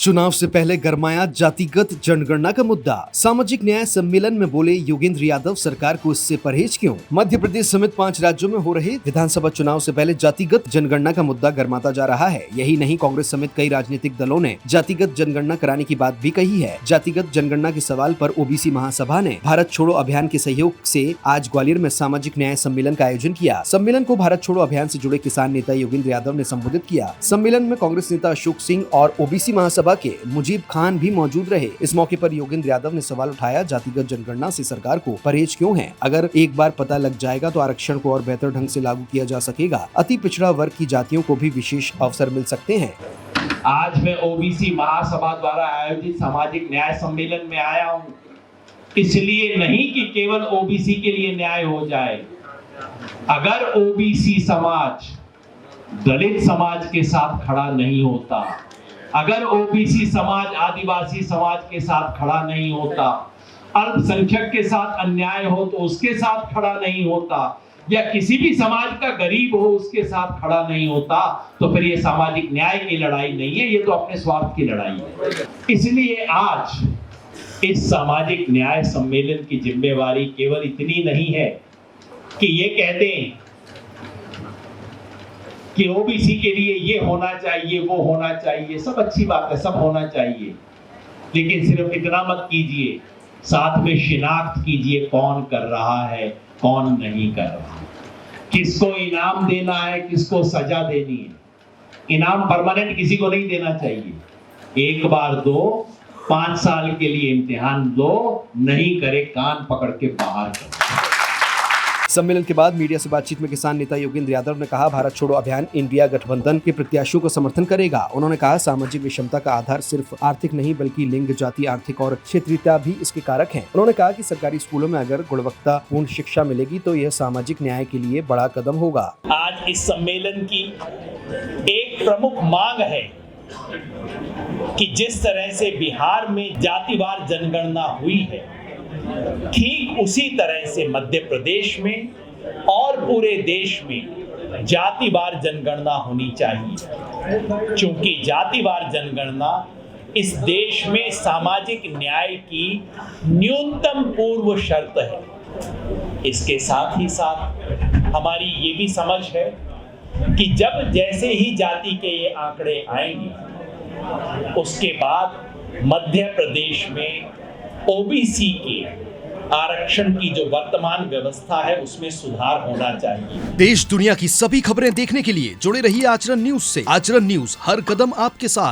चुनाव से पहले गरमाया जातिगत जनगणना का मुद्दा। सामाजिक न्याय सम्मेलन में बोले योगेंद्र यादव, सरकार को इससे परहेज क्यों। मध्य प्रदेश समेत 5 राज्यों में हो रहे विधानसभा चुनाव से पहले जातिगत जनगणना का मुद्दा गरमाता जा रहा है। यही नहीं, कांग्रेस समेत कई राजनीतिक दलों ने जातिगत जनगणना कराने की बात भी कही है। जातिगत जनगणना के सवाल पर ओबीसी महासभा ने भारत छोड़ो अभियान के सहयोग से आज ग्वालियर में सामाजिक न्याय सम्मेलन का आयोजन किया। सम्मेलन को भारत छोड़ो अभियान से जुड़े किसान नेता योगेंद्र यादव ने संबोधित किया। सम्मेलन में कांग्रेस नेता अशोक सिंह और ओबीसी महासभा के मुजीब खान भी मौजूद रहे। इस मौके पर योगेंद्र यादव ने सवाल उठाया, जातिगत जनगणना से सरकार को परहेज क्यों है। अगर एक बार पता लग जाएगा तो आरक्षण को और बेहतर ढंग से लागू किया जा सकेगा। अति पिछड़ा वर्ग की जातियों को भी विशेष अवसर मिल सकते हैं। आज मैं ओबीसी महासभा द्वारा आयोजित सामाजिक न्याय सम्मेलन में आया हूँ, इसलिए नहीं कि केवल ओबीसी के लिए न्याय हो जाए। अगर ओबीसी समाज दलित समाज के साथ खड़ा नहीं होता, अगर ओबीसी समाज आदिवासी समाज के साथ खड़ा नहीं होता, अल्पसंख्यक के साथ अन्याय हो तो उसके साथ खड़ा नहीं होता, या किसी भी समाज का गरीब हो उसके साथ खड़ा नहीं होता, तो फिर ये सामाजिक न्याय की लड़ाई नहीं है, ये तो अपने स्वार्थ की लड़ाई है। इसलिए आज इस सामाजिक न्याय सम्मेलन की जिम्मेवारी केवल इतनी नहीं है कि ये कह दें कि ओबीसी के लिए ये होना चाहिए, वो होना चाहिए। सब अच्छी बात है, सब होना चाहिए, लेकिन सिर्फ इतना मत कीजिए, साथ में शिनाख्त कीजिए कौन कर रहा है, कौन नहीं कर रहा, किसको इनाम देना है, किसको सजा देनी है। इनाम परमानेंट किसी को नहीं देना चाहिए। एक बार दो, 5 साल के लिए इम्तिहान दो, नहीं करे कान पकड़ के बाहर करो। सम्मेलन के बाद मीडिया से बातचीत में किसान नेता योगेंद्र यादव ने कहा, भारत छोड़ो अभियान इंडिया गठबंधन के प्रत्याशियों को समर्थन करेगा। उन्होंने कहा, सामाजिक विषमता का आधार सिर्फ आर्थिक नहीं बल्कि लिंग, जाति, आर्थिक और क्षेत्रीयता भी इसके कारक हैं। उन्होंने कहा कि सरकारी स्कूलों में अगर गुणवत्तापूर्ण शिक्षा मिलेगी तो यह सामाजिक न्याय के लिए बड़ा कदम होगा। आज इस सम्मेलन की एक प्रमुख मांग है कि जिस तरह से बिहार में जातिवार जनगणना हुई है, ठीक उसी तरह से मध्य प्रदेश में और पूरे देश में जातिवार जनगणना होनी चाहिए, क्योंकि जातिवार जनगणना इस देश में सामाजिक न्याय की न्यूनतम पूर्व शर्त है। इसके साथ ही साथ हमारी ये भी समझ है कि जब जैसे ही जाति के ये आंकड़े आएंगे, उसके बाद मध्य प्रदेश में ओबीसी के आरक्षण की जो वर्तमान व्यवस्था है उसमें सुधार होना चाहिए। देश दुनिया की सभी खबरें देखने के लिए जुड़े रहिए आचरण न्यूज से। आचरण न्यूज, हर कदम आपके साथ।